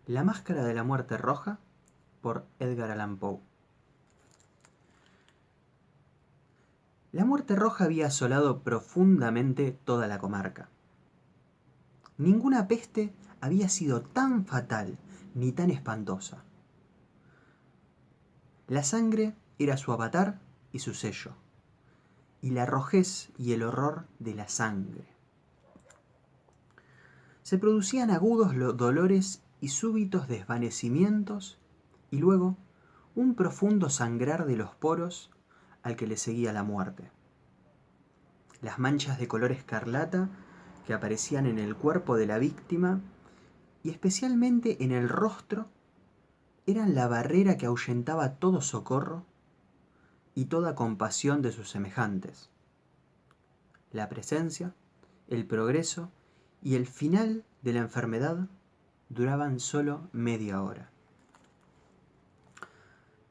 La máscara de la muerte roja, por Edgar Allan Poe. La muerte roja había asolado profundamente toda la comarca. Ninguna peste había sido tan fatal ni tan espantosa. La sangre era su avatar y su sello, y la rojez y el horror de la sangre. Se producían agudos dolores y súbitos desvanecimientos, y luego un profundo sangrar de los poros al que le seguía la muerte. Las manchas de color escarlata que aparecían en el cuerpo de la víctima y especialmente en el rostro eran la barrera que ahuyentaba todo socorro y toda compasión de sus semejantes. La presencia, el progreso y el final de la enfermedad duraban solo media hora.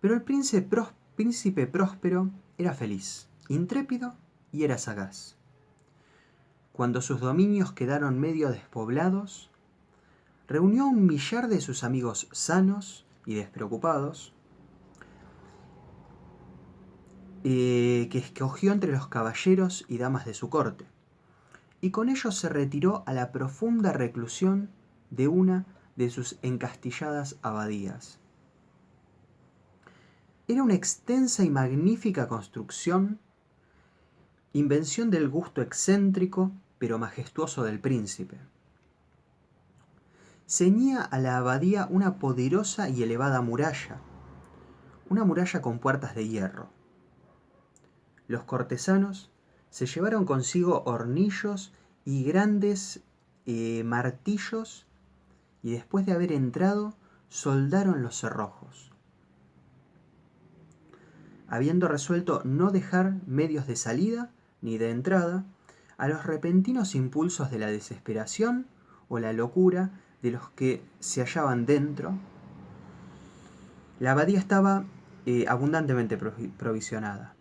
Pero el príncipe próspero era feliz, intrépido y era sagaz. Cuando sus dominios quedaron medio despoblados, reunió a 1.000.000 de sus amigos sanos y despreocupados, que escogió entre los caballeros y damas de su corte, y con ellos se retiró a la profunda reclusión de una de sus encastilladas abadías. Era una extensa y magnífica construcción, invención del gusto excéntrico pero majestuoso del príncipe. Ceñía a la abadía una poderosa y elevada muralla, una muralla con puertas de hierro. Los cortesanos se llevaron consigo hornillos y grandes martillos, y después de haber entrado, soldaron los cerrojos. Habiendo resuelto no dejar medios de salida ni de entrada a los repentinos impulsos de la desesperación o la locura de los que se hallaban dentro, la abadía estaba abundantemente provisionada.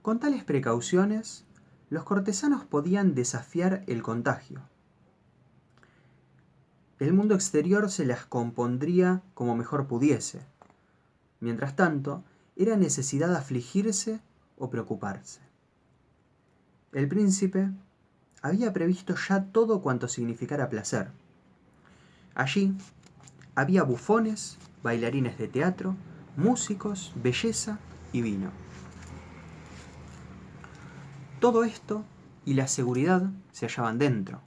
Con tales precauciones, los cortesanos podían desafiar el contagio. El mundo exterior se las compondría como mejor pudiese. Mientras tanto, era necesidad afligirse o preocuparse. El príncipe había previsto ya todo cuanto significara placer. Allí había bufones, bailarines de teatro, músicos, belleza y vino. Todo esto y la seguridad se hallaban dentro.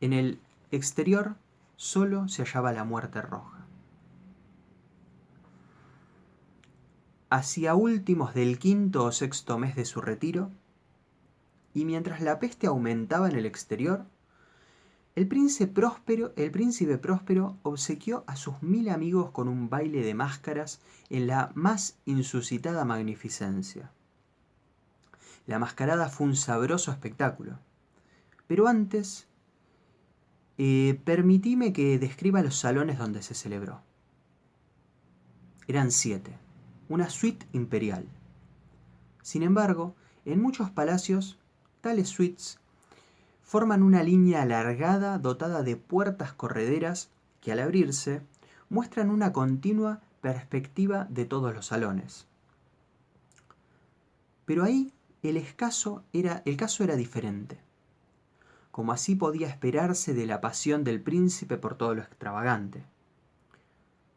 En el exterior solo se hallaba la muerte roja. Hacia últimos del 5º o 6º mes de su retiro, y mientras la peste aumentaba en el exterior, el príncipe próspero obsequió a sus 1.000 amigos con un baile de máscaras en la más insuscitada magnificencia. La mascarada fue un sabroso espectáculo. Pero antes, permitime que describa los salones donde se celebró. Eran 7, una suite imperial. Sin embargo, en muchos palacios, tales suites forman una línea alargada dotada de puertas correderas que al abrirse muestran una continua perspectiva de todos los salones. Pero ahí el caso era diferente, como así podía esperarse de la pasión del príncipe por todo lo extravagante.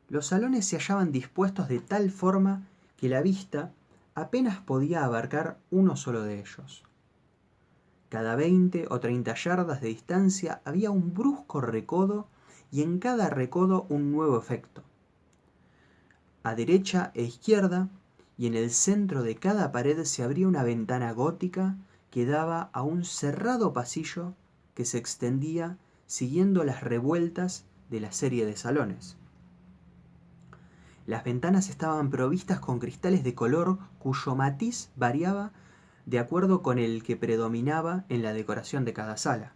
Los salones se hallaban dispuestos de tal forma que la vista apenas podía abarcar uno solo de ellos. Cada 20 o 30 yardas de distancia había un brusco recodo, y en cada recodo un nuevo efecto. A derecha e izquierda, y en el centro de cada pared se abría una ventana gótica que daba a un cerrado pasillo que se extendía siguiendo las revueltas de la serie de salones. Las ventanas estaban provistas con cristales de color cuyo matiz variaba de acuerdo con el que predominaba en la decoración de cada sala.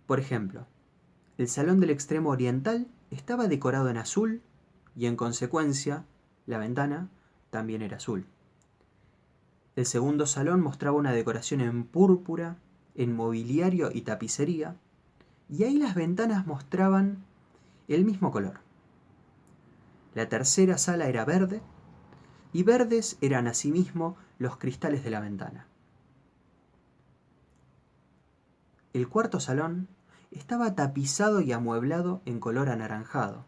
Por ejemplo, el salón del extremo oriental estaba decorado en azul y, en consecuencia, la ventana también era azul. El segundo salón mostraba una decoración en púrpura, en mobiliario y tapicería, y ahí las ventanas mostraban el mismo color. La tercera sala era verde, y verdes eran asimismo los cristales de la ventana. El cuarto salón estaba tapizado y amueblado en color anaranjado.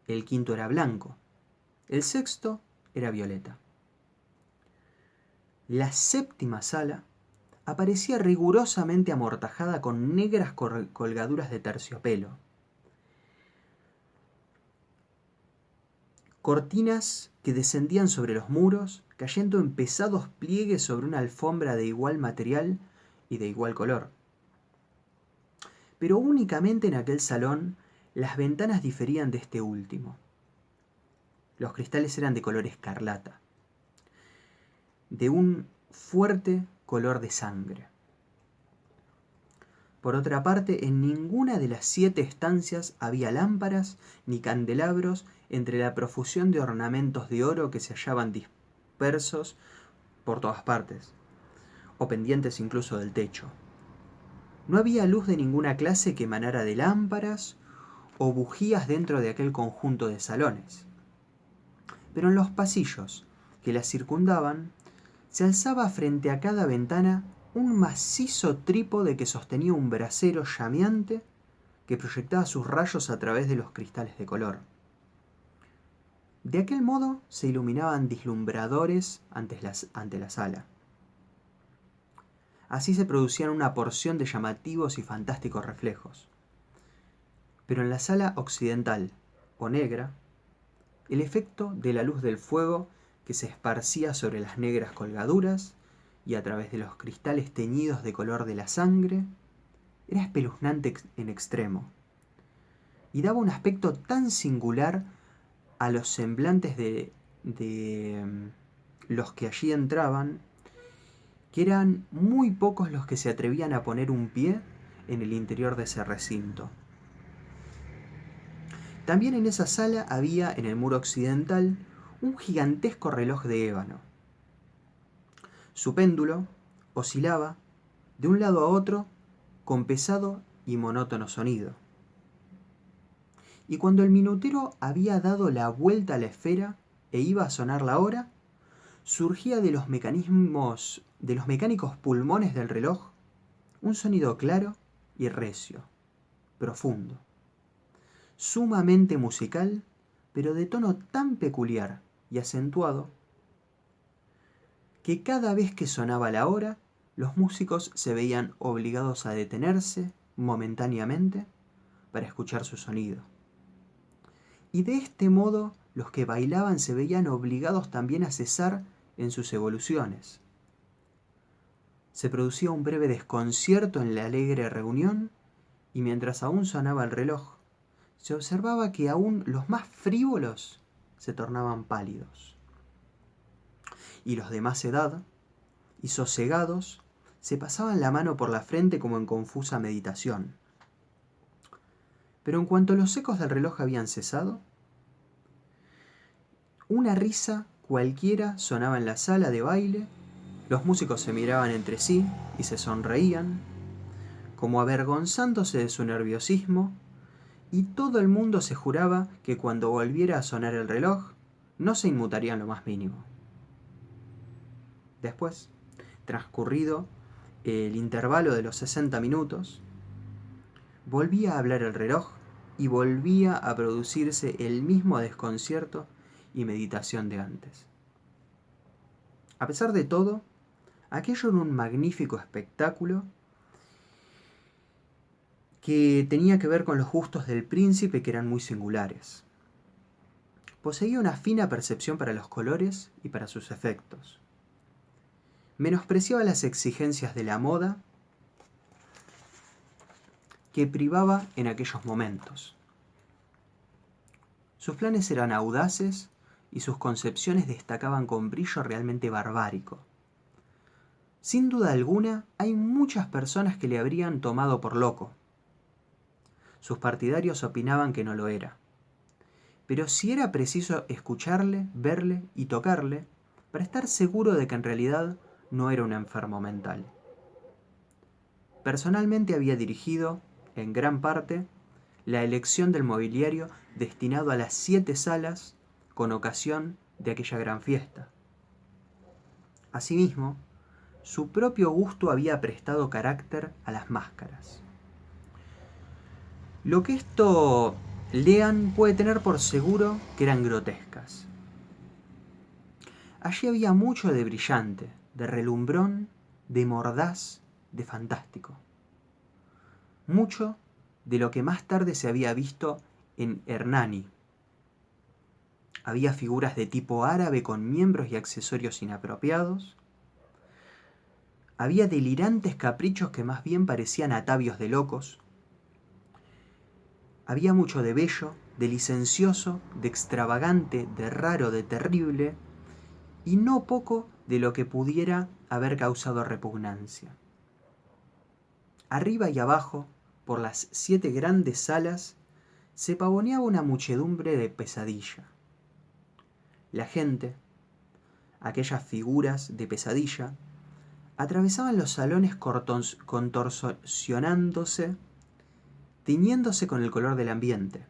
El quinto era blanco. El sexto era violeta. La séptima sala aparecía rigurosamente amortajada con negras colgaduras de terciopelo. Cortinas que descendían sobre los muros, cayendo en pesados pliegues sobre una alfombra de igual material y de igual color. Pero únicamente en aquel salón las ventanas diferían de este último. Los cristales eran de color escarlata, de un fuerte color de sangre. Por otra parte, en ninguna de las 7 estancias había lámparas ni candelabros entre la profusión de ornamentos de oro que se hallaban dispersos por todas partes, o pendientes incluso del techo. No había luz de ninguna clase que emanara de lámparas o bujías dentro de aquel conjunto de salones. Pero en los pasillos que las circundaban, se alzaba frente a cada ventana un macizo trípode que sostenía un brasero llameante que proyectaba sus rayos a través de los cristales de color. De aquel modo se iluminaban deslumbradores ante la sala. Así se producían una porción de llamativos y fantásticos reflejos. Pero en la sala occidental, o negra, el efecto de la luz del fuego que se esparcía sobre las negras colgaduras y a través de los cristales teñidos de color de la sangre era espeluznante en extremo, y daba un aspecto tan singular a los semblantes de los que allí entraban, que eran muy pocos los que se atrevían a poner un pie en el interior de ese recinto. También en esa sala había, en el muro occidental, un gigantesco reloj de ébano. Su péndulo oscilaba de un lado a otro con pesado y monótono sonido. Y cuando el minutero había dado la vuelta a la esfera e iba a sonar la hora, surgía de los mecánicos pulmones del reloj un sonido claro y recio, profundo, sumamente musical, pero de tono tan peculiar y acentuado que cada vez que sonaba la hora, los músicos se veían obligados a detenerse momentáneamente para escuchar su sonido. Y de este modo, los que bailaban se veían obligados también a cesar en sus evoluciones. Se producía un breve desconcierto en la alegre reunión, y mientras aún sonaba el reloj, se observaba que aún los más frívolos se tornaban pálidos. Y los de más edad, y sosegados, se pasaban la mano por la frente como en confusa meditación. Pero en cuanto los ecos del reloj habían cesado, una risa cualquiera sonaba en la sala de baile, los músicos se miraban entre sí y se sonreían, como avergonzándose de su nerviosismo, y todo el mundo se juraba que cuando volviera a sonar el reloj, no se inmutaría en lo más mínimo. Después, transcurrido el intervalo de los 60 minutos, volvía a hablar el reloj y volvía a producirse el mismo desconcierto y meditación de antes. A pesar de todo, aquello era un magnífico espectáculo que tenía que ver con los gustos del príncipe, que eran muy singulares. Poseía una fina percepción para los colores y para sus efectos. Menospreciaba las exigencias de la moda que privaba en aquellos momentos. Sus planes eran audaces y sus concepciones destacaban con brillo realmente barbárico. Sin duda alguna, hay muchas personas que le habrían tomado por loco. Sus partidarios opinaban que no lo era. Pero si era preciso escucharle, verle y tocarle para estar seguro de que en realidad no era un enfermo mental. Personalmente había dirigido en gran parte, la elección del mobiliario destinado a las 7 salas con ocasión de aquella gran fiesta. Asimismo, su propio gusto había prestado carácter a las máscaras. Lo que esto lean puede tener por seguro que eran grotescas. Allí había mucho de brillante, de relumbrón, de mordaz, de fantástico. Mucho de lo que más tarde se había visto en Hernani. Había figuras de tipo árabe con miembros y accesorios inapropiados. Había delirantes caprichos que más bien parecían atavios de locos. Había mucho de bello, de licencioso, de extravagante, de raro, de terrible, y no poco de lo que pudiera haber causado repugnancia. Arriba y abajo, por las 7 grandes salas, se pavoneaba una muchedumbre de pesadilla. La gente, aquellas figuras de pesadilla, atravesaban los salones contorsionándose, tiñéndose con el color del ambiente,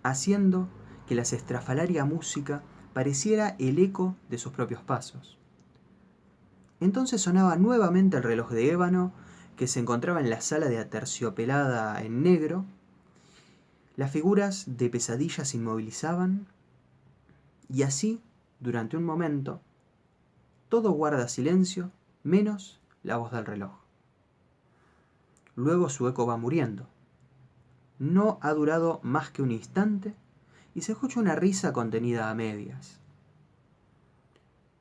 haciendo que la estrafalaria música pareciera el eco de sus propios pasos. Entonces sonaba nuevamente el reloj de ébano que se encontraba en la sala de aterciopelada en negro. Las figuras de pesadilla se inmovilizaban y así, durante un momento, todo guarda silencio menos la voz del reloj. Luego su eco va muriendo. No ha durado más que un instante y se escucha una risa contenida a medias.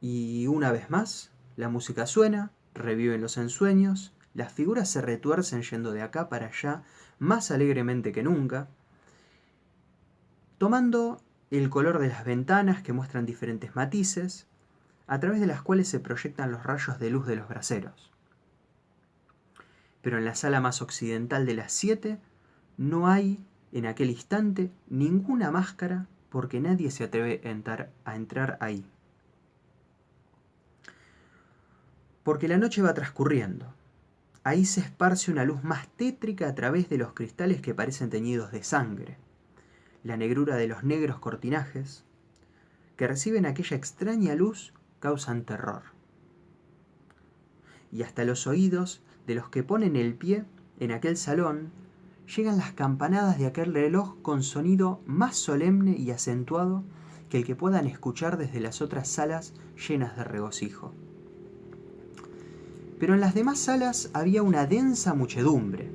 Y una vez más, la música suena, reviven los ensueños, las figuras se retuercen yendo de acá para allá más alegremente que nunca, tomando el color de las ventanas que muestran diferentes matices, a través de las cuales se proyectan los rayos de luz de los braseros. Pero en la sala más occidental de las 7 no hay, en aquel instante, ninguna máscara porque nadie se atreve a entrar ahí. Porque la noche va transcurriendo. Ahí se esparce una luz más tétrica a través de los cristales que parecen teñidos de sangre, la negrura de los negros cortinajes, que reciben aquella extraña luz, causan terror. Y hasta los oídos de los que ponen el pie en aquel salón llegan las campanadas de aquel reloj con sonido más solemne y acentuado que el que puedan escuchar desde las otras salas llenas de regocijo. Pero en las demás salas había una densa muchedumbre.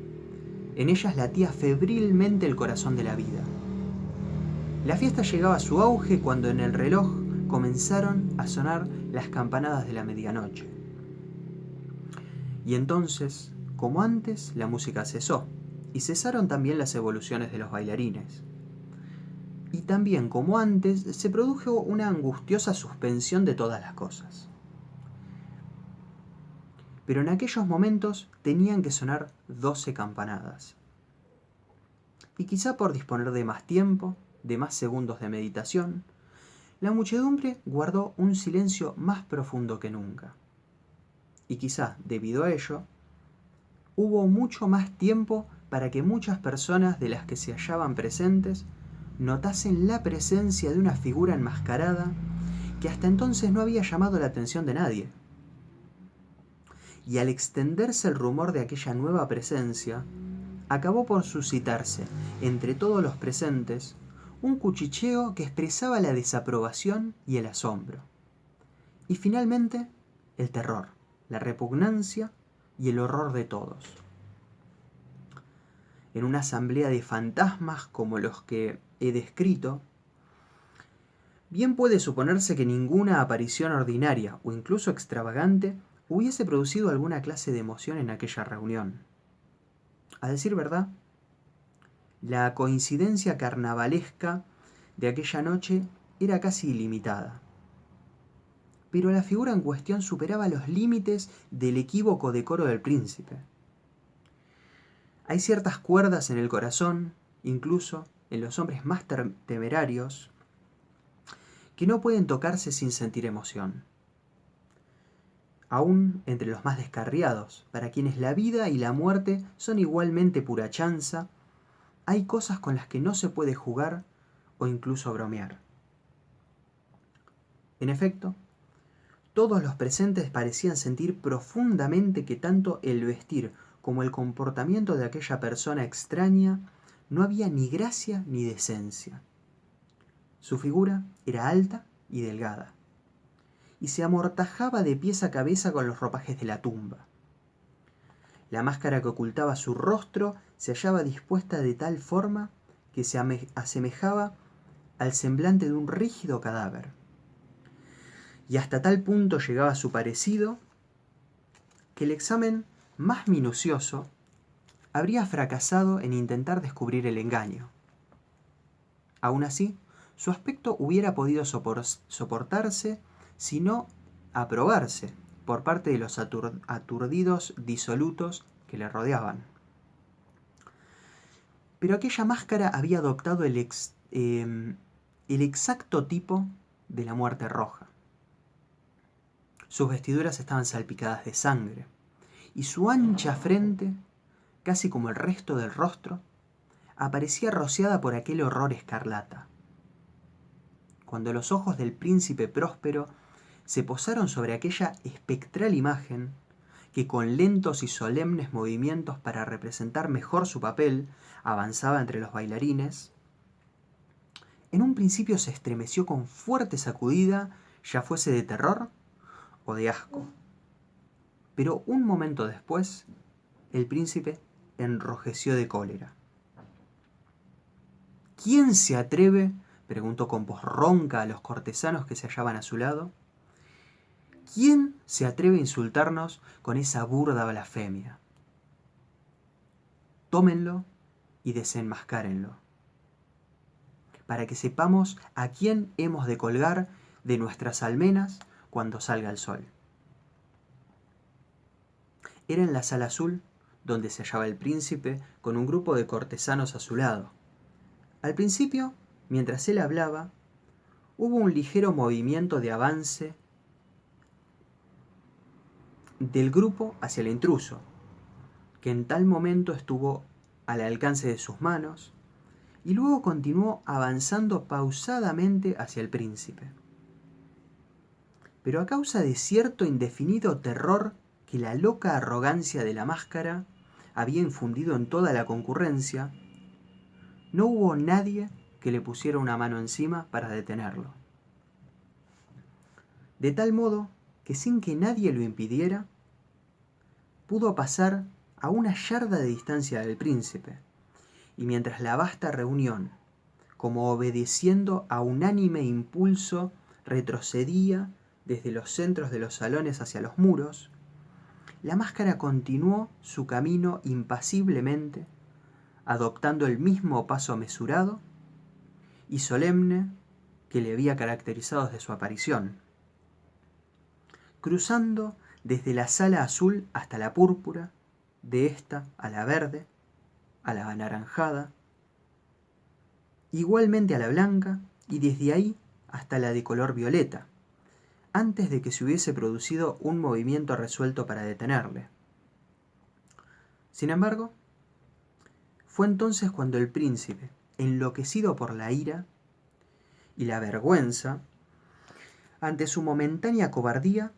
En ellas latía febrilmente el corazón de la vida. La fiesta llegaba a su auge cuando en el reloj comenzaron a sonar las campanadas de la medianoche. Y entonces, como antes, la música cesó, y cesaron también las evoluciones de los bailarines. Y también, como antes, se produjo una angustiosa suspensión de todas las cosas. Pero en aquellos momentos tenían que sonar 12 campanadas. Y quizá por disponer de más tiempo, de más segundos de meditación, la muchedumbre guardó un silencio más profundo que nunca. Y quizá, debido a ello, hubo mucho más tiempo para que muchas personas de las que se hallaban presentes notasen la presencia de una figura enmascarada que hasta entonces no había llamado la atención de nadie. Y al extenderse el rumor de aquella nueva presencia, acabó por suscitarse entre todos los presentes un cuchicheo que expresaba la desaprobación y el asombro. Y finalmente, el terror, la repugnancia y el horror de todos. En una asamblea de fantasmas como los que he descrito, bien puede suponerse que ninguna aparición ordinaria o incluso extravagante hubiese producido alguna clase de emoción en aquella reunión. A decir verdad, la coincidencia carnavalesca de aquella noche era casi ilimitada. Pero la figura en cuestión superaba los límites del equívoco decoro del príncipe. Hay ciertas cuerdas en el corazón, incluso en los hombres más temerarios, que no pueden tocarse sin sentir emoción. aún entre los más descarriados, para quienes la vida y la muerte son igualmente pura chanza, hay cosas con las que no se puede jugar o incluso bromear. En efecto, todos los presentes parecían sentir profundamente que tanto el vestir como el comportamiento de aquella persona extraña no había ni gracia ni decencia. Su figura era alta y delgada, y se amortajaba de pies a cabeza con los ropajes de la tumba. La máscara que ocultaba su rostro se hallaba dispuesta de tal forma que se asemejaba al semblante de un rígido cadáver. Y hasta tal punto llegaba su parecido que el examen más minucioso habría fracasado en intentar descubrir el engaño. Aún así, su aspecto hubiera podido soportarse, si no aprobarse, por parte de los aturdidos disolutos que le rodeaban. Pero aquella máscara había adoptado el exacto tipo de la muerte roja. Sus vestiduras estaban salpicadas de sangre, y su ancha frente, casi como el resto del rostro, aparecía rociada por aquel horror escarlata. Cuando los ojos del príncipe Próspero se posaron sobre aquella espectral imagen, que con lentos y solemnes movimientos para representar mejor su papel avanzaba entre los bailarines, en un principio se estremeció con fuerte sacudida, ya fuese de terror o de asco. Pero un momento después, el príncipe enrojeció de cólera. ¿Quién se atreve?, preguntó con voz ronca a los cortesanos que se hallaban a su lado. ¿Quién se atreve a insultarnos con esa burda blasfemia? Tómenlo y desenmascárenlo, para que sepamos a quién hemos de colgar de nuestras almenas cuando salga el sol. Era en la sala azul donde se hallaba el príncipe con un grupo de cortesanos a su lado. Al principio, mientras él hablaba, hubo un ligero movimiento de avance del grupo hacia el intruso, que en tal momento estuvo al alcance de sus manos, y luego continuó avanzando pausadamente hacia el príncipe. Pero a causa de cierto indefinido terror que la loca arrogancia de la máscara había infundido en toda la concurrencia, no hubo nadie que le pusiera una mano encima para detenerlo. De tal modo que sin que nadie lo impidiera, pudo pasar a una yarda de distancia del príncipe, y mientras la vasta reunión, como obedeciendo a unánime impulso, retrocedía desde los centros de los salones hacia los muros, la máscara continuó su camino impasiblemente, adoptando el mismo paso mesurado y solemne que le había caracterizado desde su aparición, cruzando desde la sala azul hasta la púrpura, de esta a la verde, a la anaranjada, igualmente a la blanca, y desde ahí hasta la de color violeta, antes de que se hubiese producido un movimiento resuelto para detenerle. Sin embargo, fue entonces cuando el príncipe, enloquecido por la ira y la vergüenza, ante su momentánea cobardía,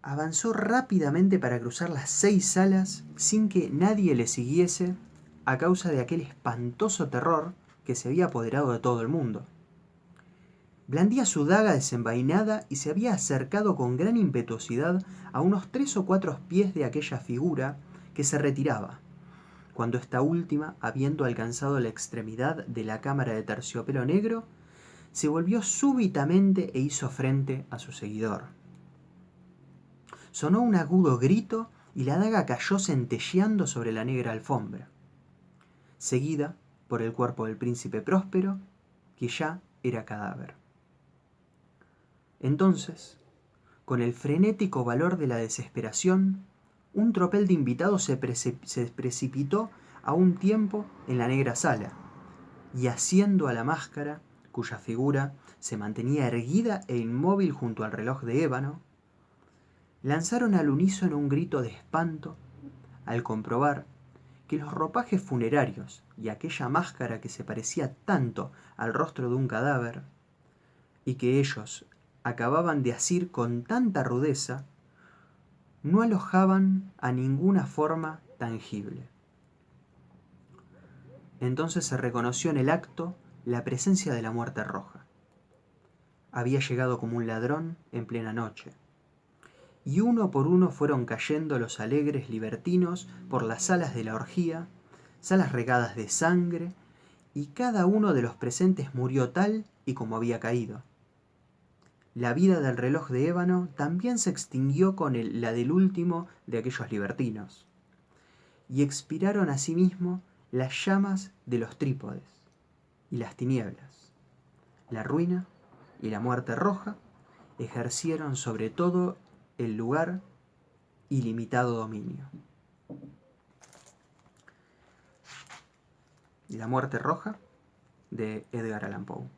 avanzó rápidamente para cruzar las 6 salas sin que nadie le siguiese, a causa de aquel espantoso terror que se había apoderado de todo el mundo. Blandía su daga desenvainada y se había acercado con gran impetuosidad a unos 3 o 4 pies de aquella figura que se retiraba, cuando esta última, habiendo alcanzado la extremidad de la cámara de terciopelo negro, se volvió súbitamente e hizo frente a su seguidor. Sonó un agudo grito y la daga cayó centelleando sobre la negra alfombra, seguida por el cuerpo del príncipe Próspero, que ya era cadáver. Entonces, con el frenético valor de la desesperación, un tropel de invitados se precipitó a un tiempo en la negra sala, y asiendo a la máscara, cuya figura se mantenía erguida e inmóvil junto al reloj de ébano, lanzaron al unísono un grito de espanto al comprobar que los ropajes funerarios y aquella máscara que se parecía tanto al rostro de un cadáver, y que ellos acababan de asir con tanta rudeza, no alojaban a ninguna forma tangible. Entonces se reconoció en el acto la presencia de la muerte roja. Había llegado como un ladrón en plena noche, y uno por uno fueron cayendo los alegres libertinos por las salas de la orgía, salas regadas de sangre, y cada uno de los presentes murió tal y como había caído. La vida del reloj de ébano también se extinguió con la del último de aquellos libertinos, y expiraron asimismo las llamas de los trípodes y las tinieblas. La ruina y la muerte roja ejercieron sobre todo el lugar ilimitado dominio. La muerte roja de Edgar Allan Poe.